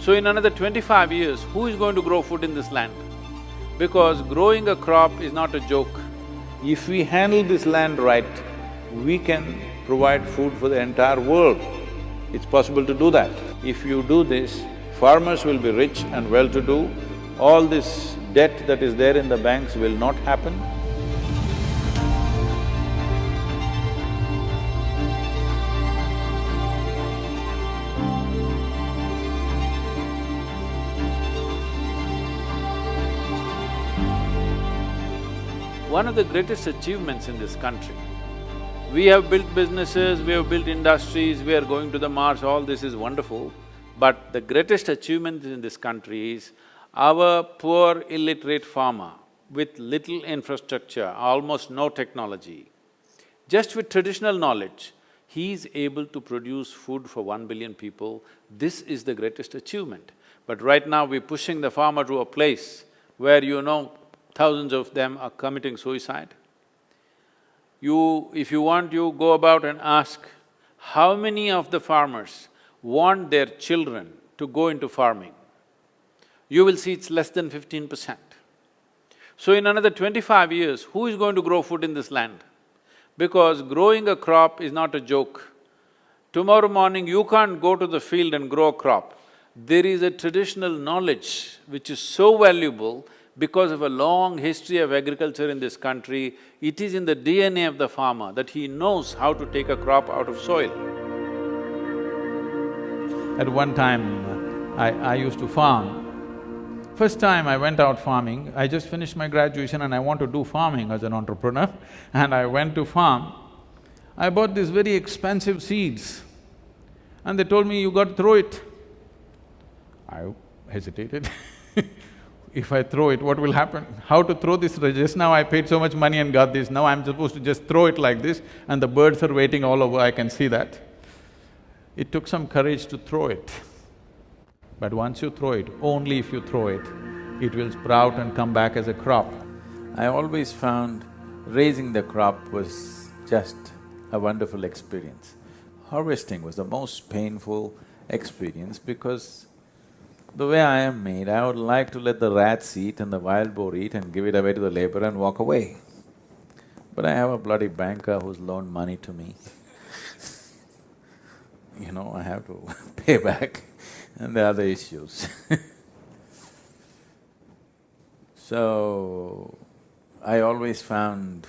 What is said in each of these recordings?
So in another 25 years, who is going to grow food in this land? Because growing a crop is not a joke. If we handle this land right, we can provide food for the entire world. It's possible to do that. If you do this, farmers will be rich and well-to-do, all this debt that is there in the banks will not happen. One of the greatest achievements in this country, we have built businesses, we have built industries, we are going to the Mars, all this is wonderful, but the greatest achievement in this country is our poor illiterate farmer with little infrastructure, almost no technology, just with traditional knowledge, he is able to produce food for 1 billion people. This is the greatest achievement. But right now we're pushing the farmer to a place where thousands of them are committing suicide. If you want, you go about and ask, how many of the farmers want their children to go into farming? You will see it's less than 15%. So in another 25 years, who is going to grow food in this land? Because growing a crop is not a joke. Tomorrow morning, you can't go to the field and grow a crop. There is a traditional knowledge which is so valuable because of a long history of agriculture in this country. It is in the DNA of the farmer that he knows how to take a crop out of soil. At one time, I used to farm. First time I went out farming, I just finished my graduation and I want to do farming as an entrepreneur, and I went to farm. I bought these very expensive seeds and they told me, you got to throw it. I hesitated if I throw it, what will happen? How to throw this? Just now I paid so much money and got this, now I'm supposed to just throw it like this and the birds are waiting all over, I can see that. It took some courage to throw it. But once you throw it, only if you throw it, it will sprout and come back as a crop. I always found raising the crop was just a wonderful experience. Harvesting was the most painful experience because the way I am made, I would like to let the rats eat and the wild boar eat and give it away to the laborer and walk away. But I have a bloody banker who's loaned money to me. I have to pay back and the other issues So, I always found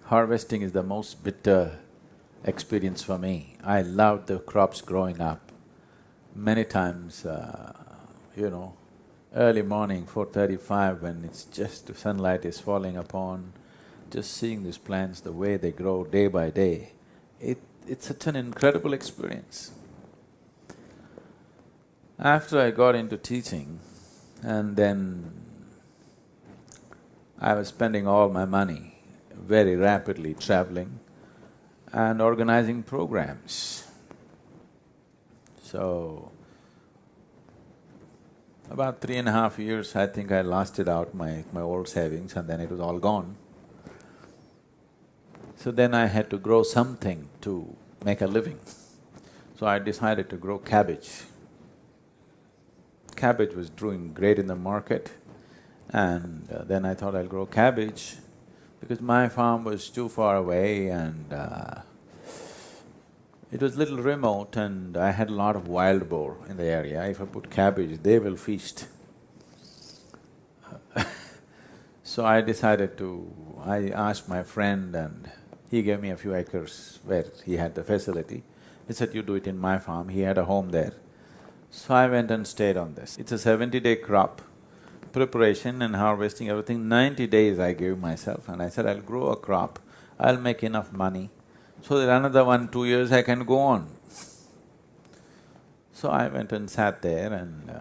harvesting is the most bitter experience for me. I loved the crops growing up. Many times, early morning, 4:35, when it's just… the sunlight is falling upon, just seeing these plants, the way they grow day by day, it's such an incredible experience. After I got into teaching, and then I was spending all my money very rapidly traveling and organizing programs. So, about 3.5 years, I think I lasted out my old savings and then it was all gone. So then I had to grow something to make a living. So I decided to grow cabbage. Cabbage was doing great in the market, and then I thought I'll grow cabbage because my farm was too far away and it was little remote and I had a lot of wild boar in the area. If I put cabbage, they will feast. So I decided to… I asked my friend and he gave me a few acres where he had the facility. He said, you do it in my farm, he had a home there. So I went and stayed on this. It's a 70-day crop, preparation and harvesting, everything. 90 days I gave myself and I said, I'll grow a crop, I'll make enough money so that another 1-2 years I can go on. So I went and sat there and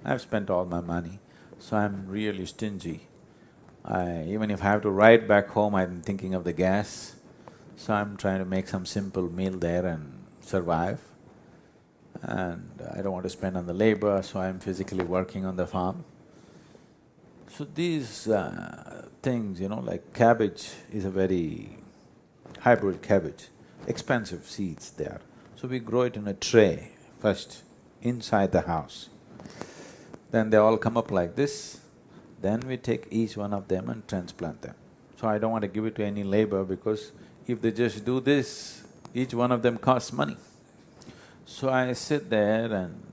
I've spent all my money, so I'm really stingy. Even if I have to ride back home, I'm thinking of the gas, so I'm trying to make some simple meal there and survive. And I don't want to spend on the labor, so I'm physically working on the farm. So these things, like cabbage is a very hybrid cabbage, expensive seeds they are. So we grow it in a tray first, inside the house. Then they all come up like this, then we take each one of them and transplant them. So I don't want to give it to any labor because if they just do this, each one of them costs money. So I sit there and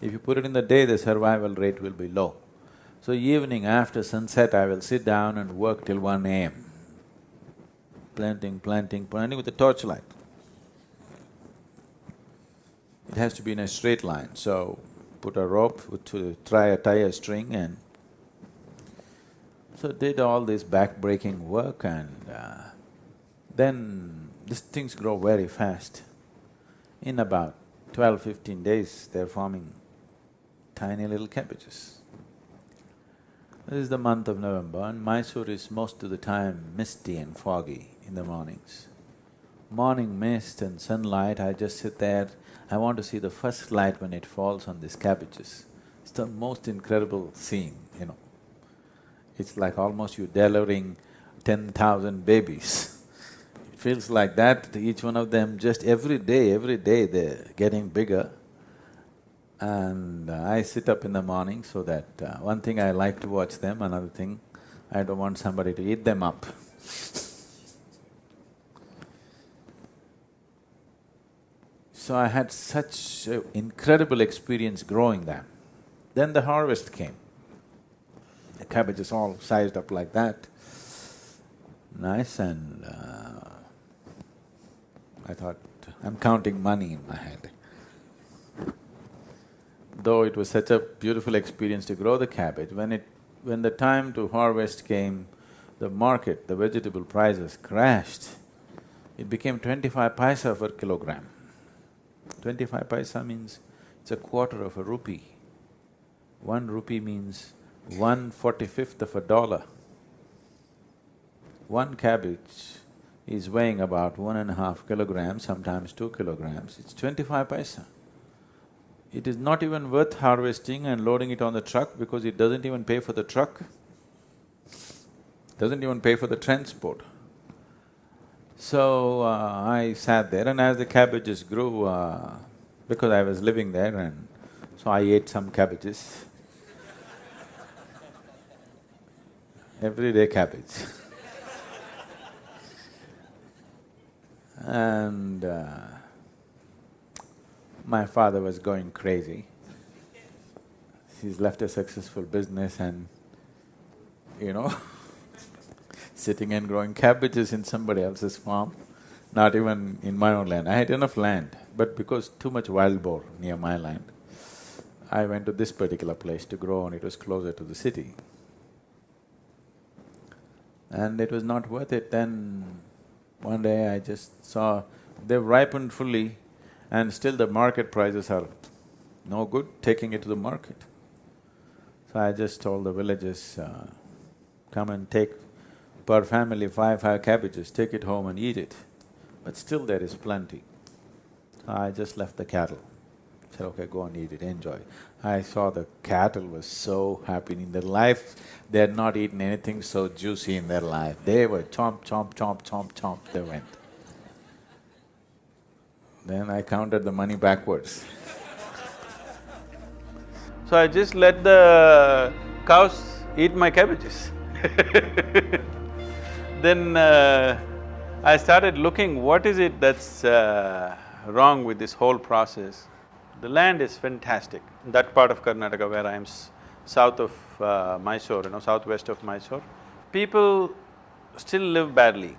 if you put it in the day, the survival rate will be low. So evening after sunset, I will sit down and work till 1 a.m. Planting with a torchlight. It has to be in a straight line, so put a rope to tie a string and… So did all this back-breaking work and then these things grow very fast. In about 12-15 days, they're forming tiny little cabbages. This is the month of November and Mysore is most of the time misty and foggy in the mornings. Morning mist and sunlight, I just sit there, I want to see the first light when it falls on these cabbages. It's the most incredible scene, you know. It's like almost you're delivering 10,000 babies. It feels like that, each one of them just every day they're getting bigger. And I sit up in the morning so that one thing I like to watch them, another thing, I don't want somebody to eat them up. So I had such an incredible experience growing them. Then the harvest came. The cabbages all sized up like that, nice, and I thought, I'm counting money in my head. Though it was such a beautiful experience to grow the cabbage, when the time to harvest came, the market, the vegetable prices crashed. It became 25 paisa per kilogram. 25 paisa means it's a quarter of a rupee. 1 rupee means 1/45th of a dollar. One cabbage is weighing about 1.5 kilograms, sometimes 2 kilograms, it's 25 paisa. It is not even worth harvesting and loading it on the truck because it doesn't even pay for the truck, doesn't even pay for the transport. So I sat there and as the cabbages grew, because I was living there and so I ate some cabbages. Everyday cabbage. And my father was going crazy. He's left a successful business and, you know, sitting and growing cabbages in somebody else's farm, not even in my own land. I had enough land, but because too much wild boar near my land, I went to this particular place to grow and it was closer to the city. And it was not worth it. Then one day I just saw they've ripened fully and still the market prices are no good, taking it to the market. So I just told the villagers, come and take per family five cabbages, take it home and eat it. But still there is plenty. So I just left the cattle. Said, okay, go and eat it, enjoy. I saw the cattle was so happy in their life, they had not eaten anything so juicy in their life. They were chomp, chomp, chomp, chomp, chomp, they went. Then I counted the money backwards. So I just let the cows eat my cabbages. Then I started looking, what is it that's wrong with this whole process? The land is fantastic. That part of Karnataka where I am south of Mysore, southwest of Mysore, people still live badly.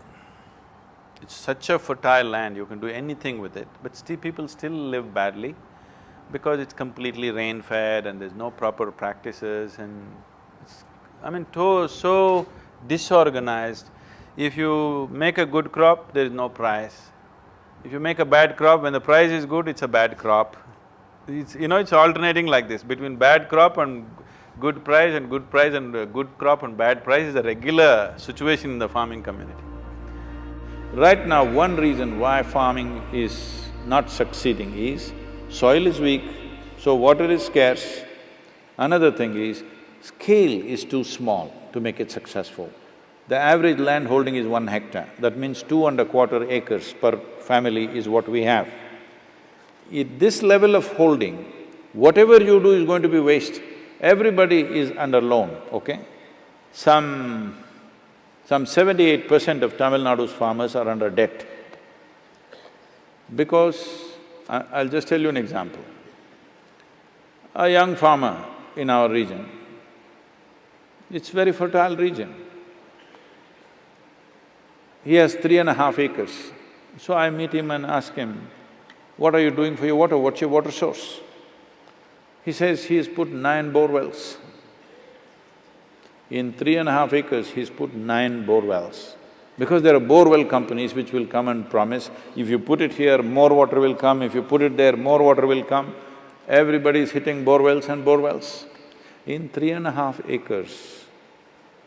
It's such a fertile land, you can do anything with it, but still people still live badly because it's completely rain-fed and there's no proper practices and it's… so disorganized. If you make a good crop, there is no price. If you make a bad crop, when the price is good, it's a bad crop. It's alternating like this, between bad crop and good price and good price and good crop and bad price is a regular situation in the farming community. Right now, one reason why farming is not succeeding is soil is weak, so water is scarce. Another thing is, scale is too small to make it successful. The average land holding is 1 hectare, that means 2¼ acres per family is what we have. At this level of holding, whatever you do is going to be waste. Everybody is under loan, okay? Some 78% of Tamil Nadu's farmers are under debt. Because, I'll just tell you an example. A young farmer in our region, it's very fertile region. He has 3.5 acres. So I meet him and ask him, what are you doing for your water? What's your water source? He says he has put 9 bore wells. In 3.5 acres, he's put 9 bore wells. Because there are bore well companies which will come and promise, if you put it here, more water will come, if you put it there, more water will come. Everybody is hitting bore wells and bore wells. In 3.5 acres,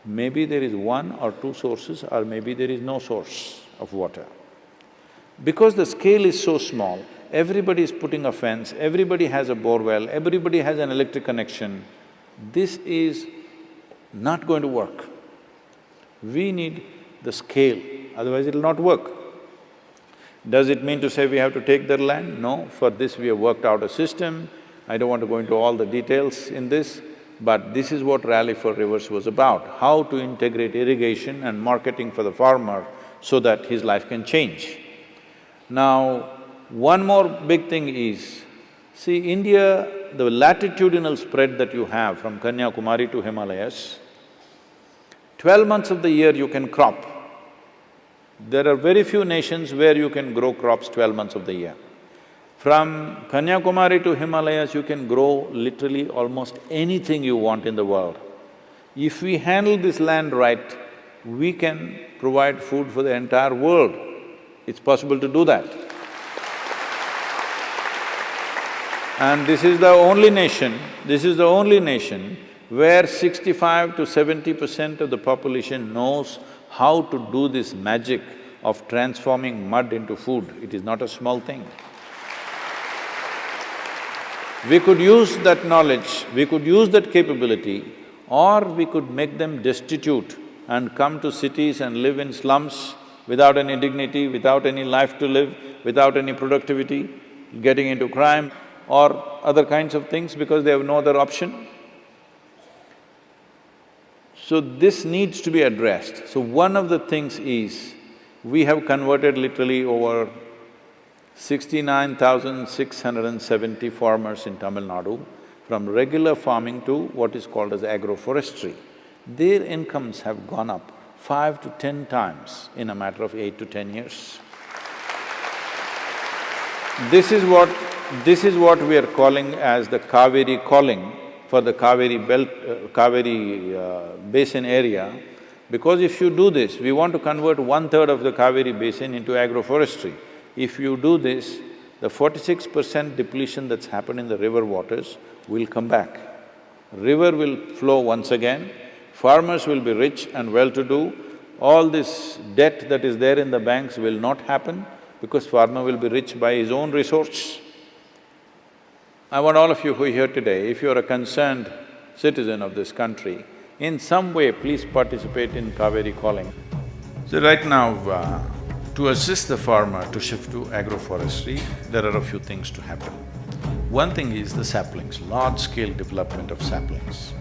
maybe there is 1 or 2 sources or maybe there is no source of water. Because the scale is so small, everybody is putting a fence, everybody has a bore well, everybody has an electric connection. This is not going to work. We need the scale, otherwise it'll not work. Does it mean to say we have to take their land? No, for this we have worked out a system. I don't want to go into all the details in this, but this is what Rally for Rivers was about, how to integrate irrigation and marketing for the farmer so that his life can change. Now, one more big thing is, see, India, the latitudinal spread that you have from Kanyakumari to Himalayas, 12 months of the year you can crop. There are very few nations where you can grow crops 12 months of the year. From Kanyakumari to Himalayas, you can grow literally almost anything you want in the world. If we handle this land right, we can provide food for the entire world. It's possible to do that. And this is the only nation where 65 to 70% of the population knows how to do this magic of transforming mud into food. It is not a small thing. We could use that knowledge, we could use that capability, or we could make them destitute and come to cities and live in slums without any dignity, without any life to live, without any productivity, getting into crime or other kinds of things because they have no other option. So this needs to be addressed. So one of the things is, we have converted literally over 69,670 farmers in Tamil Nadu from regular farming to what is called as agroforestry. Their incomes have gone up 5 to 10 times in a matter of 8 to 10 years. This is what we are calling as the Kaveri calling for the Kaveri belt… Kaveri basin area, because if you do this, we want to convert 1/3 of the Kaveri basin into agroforestry. If you do this, the 46% depletion that's happened in the river waters will come back. River will flow once again, farmers will be rich and well-to-do, all this debt that is there in the banks will not happen because farmer will be rich by his own resource. I want all of you who are here today, if you're a concerned citizen of this country, in some way please participate in Kaveri calling. So right now, to assist the farmer to shift to agroforestry, there are a few things to happen. One thing is the saplings, large-scale development of saplings.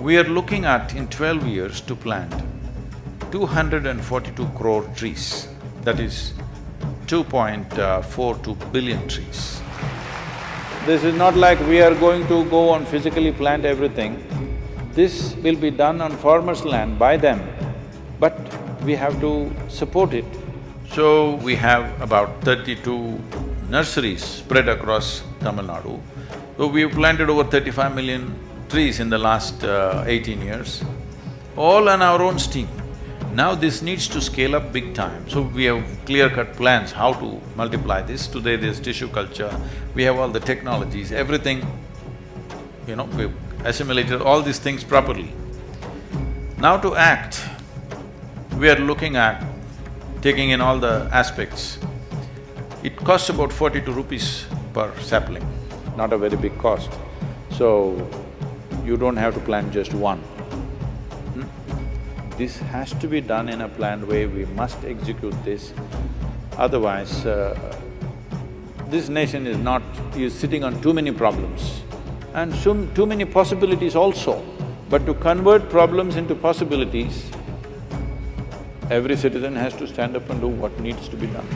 We are looking at, in 12 years, to plant 242 crore trees, that is 2.42 billion trees. This is not like we are going to go and physically plant everything. This will be done on farmers' land by them, but we have to support it. So, we have about 32 nurseries spread across Tamil Nadu. So, we have planted over 35 million trees in the last 18 years, all on our own steam. Now this needs to scale up big time, so we have clear-cut plans how to multiply this. Today there's tissue culture, we have all the technologies, everything, we've assimilated all these things properly. Now to act, we are looking at taking in all the aspects. It costs about 42 rupees per sapling, not a very big cost. So, you don't have to plant just one. This has to be done in a planned way, we must execute this, otherwise, this nation is sitting on too many problems and too many possibilities also. But to convert problems into possibilities, every citizen has to stand up and do what needs to be done.